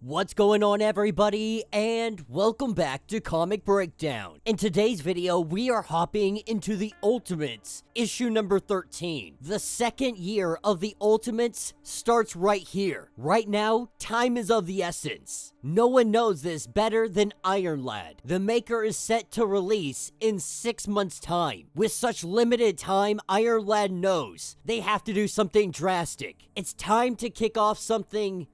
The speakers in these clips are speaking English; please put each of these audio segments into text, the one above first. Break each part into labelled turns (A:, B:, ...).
A: What's going on, everybody, and welcome back to Comic Breakdown. In today's video, we are hopping into the Ultimates, issue number 13. The second year of the Ultimates starts right here. Right now, time is of the essence. No one knows this better than Iron Lad. The maker is set to release in 6 months' time. With such limited time, Iron Lad knows they have to do something drastic. It's time to kick off something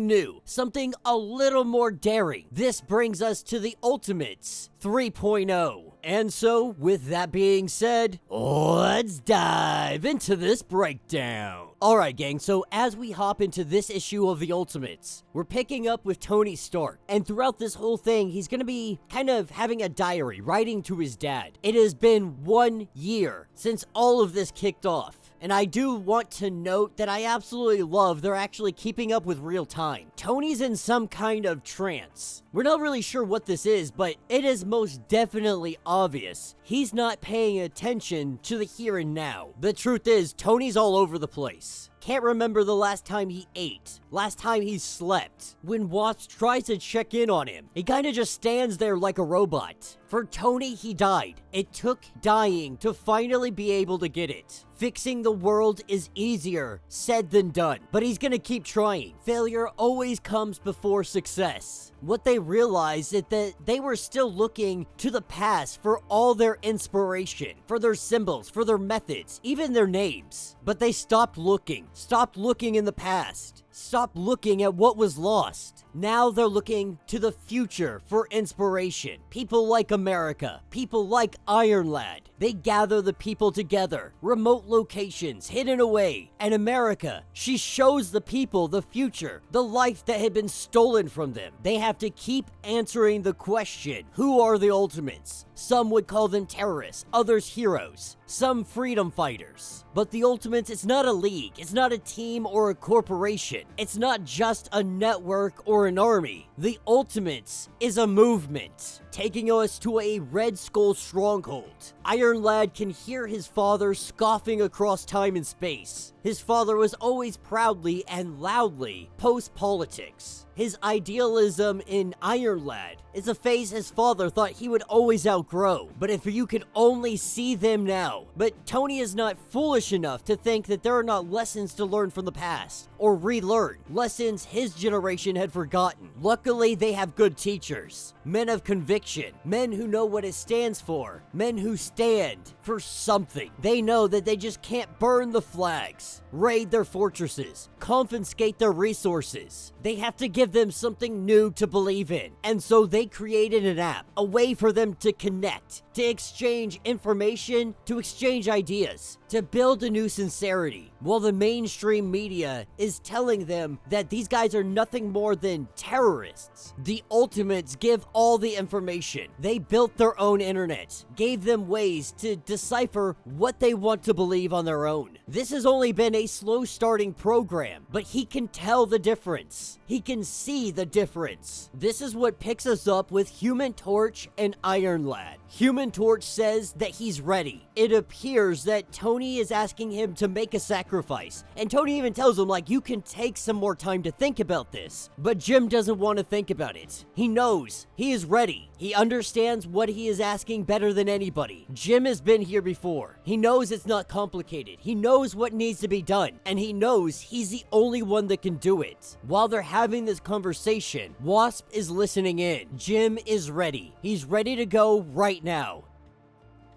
A: new, something a little more daring. This brings us to the Ultimates 3.0. And so, with that being said, let's dive into this breakdown. Alright gang, so as we hop into this issue of the Ultimates, we're picking up with Tony Stark. And throughout this whole thing, he's gonna be kind of having a diary, writing to his dad. It has been 1 year since all of this kicked off. And I do want to note that I absolutely love they're actually keeping up with real time. Tony's in some kind of trance. We're not really sure what this is, but it is most definitely obvious. He's not paying attention to the here and now. The truth is, Tony's all over the place. Can't remember the last time he ate, last time he slept. When Wasp tries to check in on him, he kinda just stands there like a robot. For Tony, he died. It took dying to finally be able to get it. Fixing the world is easier said than done, but he's gonna keep trying. Failure always comes before success. What they realized is that they were still looking to the past for all their inspiration, for their symbols, for their methods, even their names. But they stopped looking in the past. Stop looking at what was lost. Now they're looking to the future for inspiration. People like America, people like Iron Lad. They gather the people together, remote locations hidden away. And America, she shows the people the future, the life that had been stolen from them. They have to keep answering the question, who are the Ultimates? Some would call them terrorists, others heroes, some freedom fighters. But the Ultimates, it's not a league, it's not a team or a corporation. It's not just a network or an army. The Ultimates is a movement, taking us to a Red Skull stronghold. Iron Lad can hear his father scoffing across time and space. His father was always proudly and loudly post-politics. His idealism in Iron Lad is a phase his father thought he would always outgrow. But if you could only see them now. But Tony is not foolish enough to think that there are not lessons to learn from the past, or relearn, lessons his generation had forgotten. Luckily, they have good teachers, men of conviction, men who know what it stands for, men who stand for something. They know that they just can't burn the flags, raid their fortresses, confiscate their resources. They have to give them something new to believe in. And so they created an app, a way for them to connect, to exchange information, to exchange ideas, to build a new sincerity, while the mainstream media is telling them that these guys are nothing more than terrorists. The Ultimates give all the information. They built their own internet, gave them ways to decipher what they want to believe on their own. This has only been a slow starting program, but he can tell the difference. He can see the difference. This is what picks us up with Human Torch and Iron Lad. Human Torch says that he's ready. It appears that Tony is asking him to make a sacrifice, and Tony even tells him, like, you can take some more time to think about this. But Jim doesn't want to think about it. He knows. He is ready. He understands what he is asking better than anybody. Jim has been here before. He knows it's not complicated. He knows what needs to be done, and he knows he's the only one that can do it. While they're having this conversation, Wasp is listening in. Jim is ready. He's ready to go right now.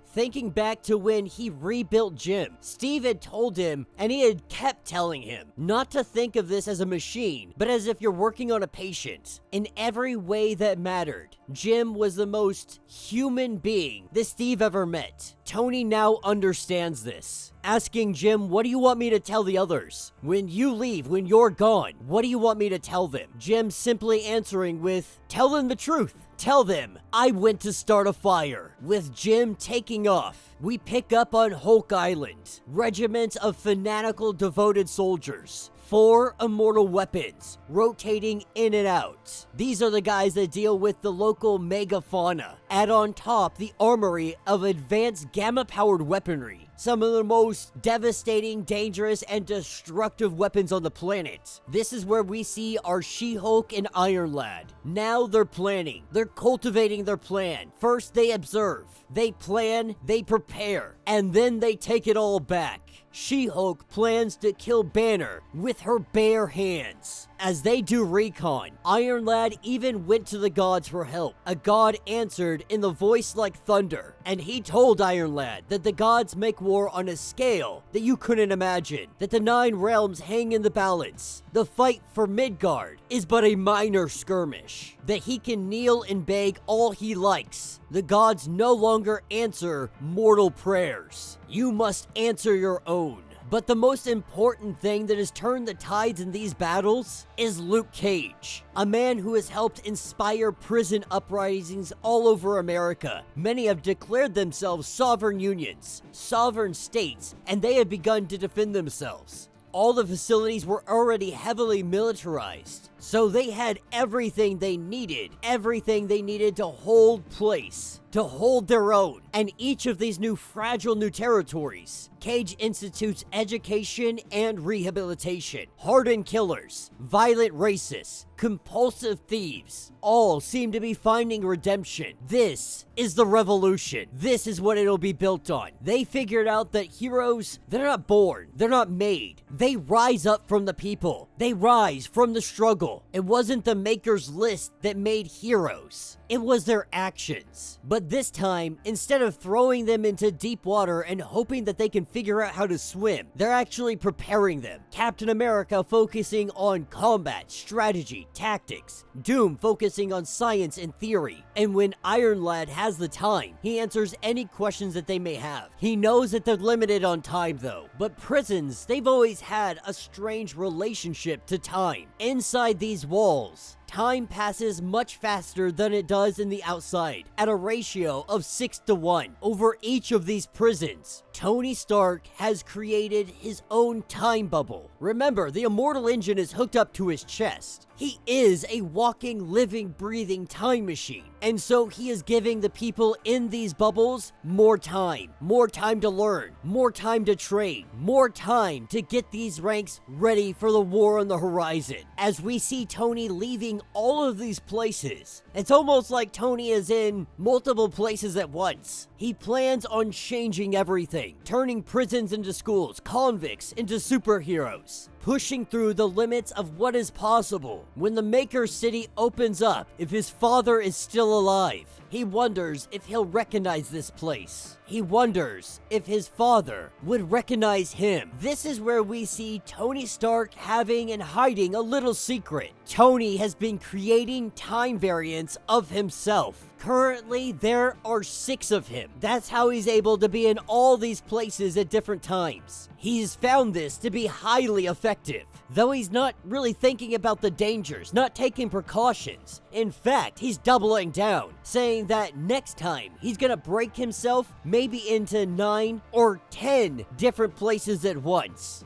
A: Thinking back to when he rebuilt Jim, Steve had told him, and he had kept telling him, not to think of this as a machine, but as if you're working on a patient. In every way that mattered, Jim was the most human being that Steve ever met. Tony now understands this. Asking Jim, what do you want me to tell the others? When you leave, when you're gone, what do you want me to tell them? Jim simply answering with, tell them the truth. Tell them, I went to start a fire. With Jim taking off, we pick up on Hulk Island. Regiments of fanatical, devoted soldiers. 4 immortal weapons, rotating in and out. These are the guys that deal with the local megafauna. Add on top the armory of advanced gamma-powered weaponry. some of the most devastating, dangerous, and destructive weapons on the planet. This is where we see our She-Hulk and Iron Lad. Now they're planning. They're cultivating their plan. First, they observe. They plan, they prepare, and then they take it all back. She-Hulk plans to kill Banner with her bare hands. As they do recon, Iron Lad even went to the gods for help. A god answered in the voice like thunder, and he told Iron Lad that the gods make war on a scale that you couldn't imagine, that the 9 realms hang in the balance. The fight for Midgard is but a minor skirmish, that he can kneel and beg all he likes. The gods no longer answer mortal prayers. You must answer your own. But the most important thing that has turned the tides in these battles is Luke Cage, a man who has helped inspire prison uprisings all over America. Many have declared themselves sovereign unions, sovereign states, and they have begun to defend themselves. All the facilities were already heavily militarized, so they had everything they needed to hold place, to hold their own. And each of these fragile new territories, Cage institutes education and rehabilitation. Hardened killers, violent racists, compulsive thieves, all seem to be finding redemption. This is the revolution. This is what it'll be built on. They figured out that heroes, they're not born, they're not made. They rise up from the people. They rise from the struggle. It wasn't the maker's list that made heroes. It was their actions. But this time, instead of throwing them into deep water and hoping that they can figure out how to swim, they're actually preparing them. Captain America focusing on combat, strategy, tactics. Doom focusing on science and theory. And when Iron Lad has the time, he answers any questions that they may have. He knows that they're limited on time though. But prisons, they've always had a strange relationship to time. Inside these walls, time passes much faster than it does in the outside, at a ratio of 6-1. Over each of these prisons, Tony Stark has created his own time bubble. Remember, the immortal engine is hooked up to his chest. He is a walking, living, breathing time machine. And so he is giving the people in these bubbles more time to learn, more time to train, more time to get these ranks ready for the war on the horizon. As we see Tony leaving all of these places, it's almost like Tony is in multiple places at once. He plans on changing everything, turning prisons into schools, convicts into superheroes, pushing through the limits of what is possible. When the Maker City opens up, if his father is still alive, he wonders if he'll recognize this place. He wonders if his father would recognize him. This is where we see Tony Stark having and hiding a little secret. Tony has been creating time variants of himself. Currently, there are 6 of him. That's how he's able to be in all these places at different times. He's found this to be highly effective, though he's not really thinking about the dangers, not taking precautions. In fact, he's doubling down, saying that next time he's gonna break himself maybe into 9 or 10 different places at once.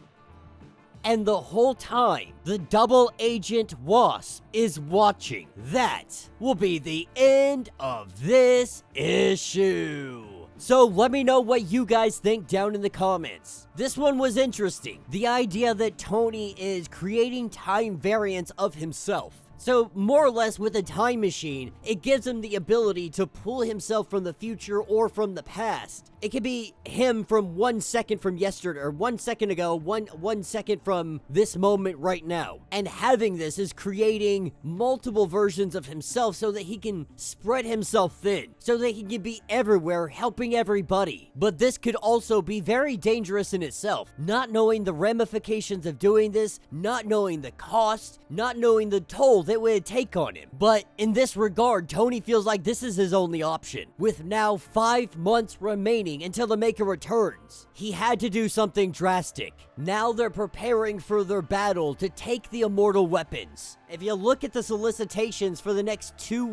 A: And the whole time, the double agent Wasp is watching. That will be the end of this issue. So let me know what you guys think down in the comments. This one was interesting. The idea that Tony is creating time variants of himself. So, more or less with a time machine, it gives him the ability to pull himself from the future or from the past. It could be him from 1 second from yesterday, or 1 second ago, one second from this moment right now. And having this is creating multiple versions of himself so that he can spread himself thin, so that he can be everywhere helping everybody. But this could also be very dangerous in itself. Not knowing the ramifications of doing this, not knowing the cost, not knowing the toll that would take on him. But in this regard, Tony feels like this is his only option. With now 5 months remaining until the Maker returns, he had to do something drastic. Now they're preparing for their battle to take the immortal weapons. If you look at the solicitations for the next two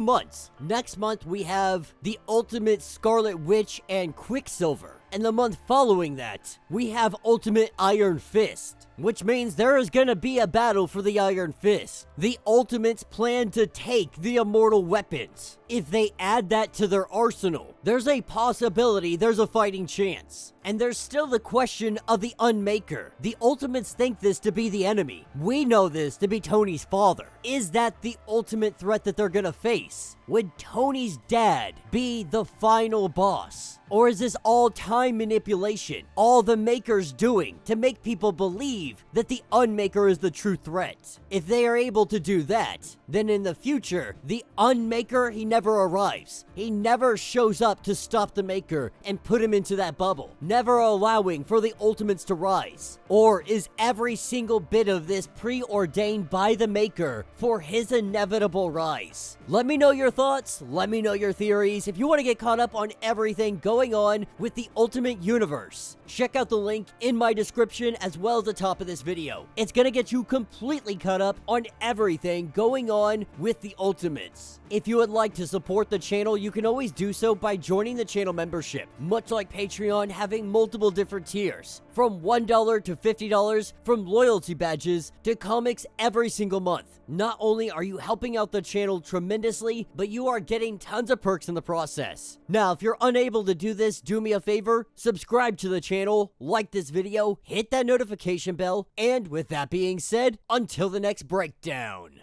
A: months, next month we have the Ultimate Scarlet Witch and Quicksilver. And the month following that, we have Ultimate Iron Fist. which means there is gonna be a battle for the Iron Fist. The Ultimates plan to take the immortal weapons. If they add that to their arsenal, there's a possibility there's a fighting chance. And there's still the question of the Unmaker. The Ultimates think this to be the enemy. We know this to be Tony's father. Is that the ultimate threat that they're gonna face? Would Tony's dad be the final boss? Or is this all time manipulation? All the Maker's doing to make people believe that the Unmaker is the true threat? If they are able to do that, then in the future, the Unmaker, he never arrives. He never shows up to stop the Maker and put him into that bubble, never allowing for the Ultimates to rise. Or is every single bit of this preordained by the Maker for his inevitable rise? Let me know your thoughts, let me know your theories. If you want to get caught up on everything going on with the Ultimate Universe, check out the link in my description as well as the top of this video. It's gonna get you completely caught up on everything going on with the Ultimates. If you would like to support the channel, you can always do so by joining the channel membership, much like Patreon having multiple different tiers, from $1 to $50, from loyalty badges to comics every single month. Not only are you helping out the channel tremendously, but you are getting tons of perks in the process. Now, if you're unable to do this, do me a favor, subscribe to the channel, like this video, hit that notification bell, and with that being said, until the next breakdown.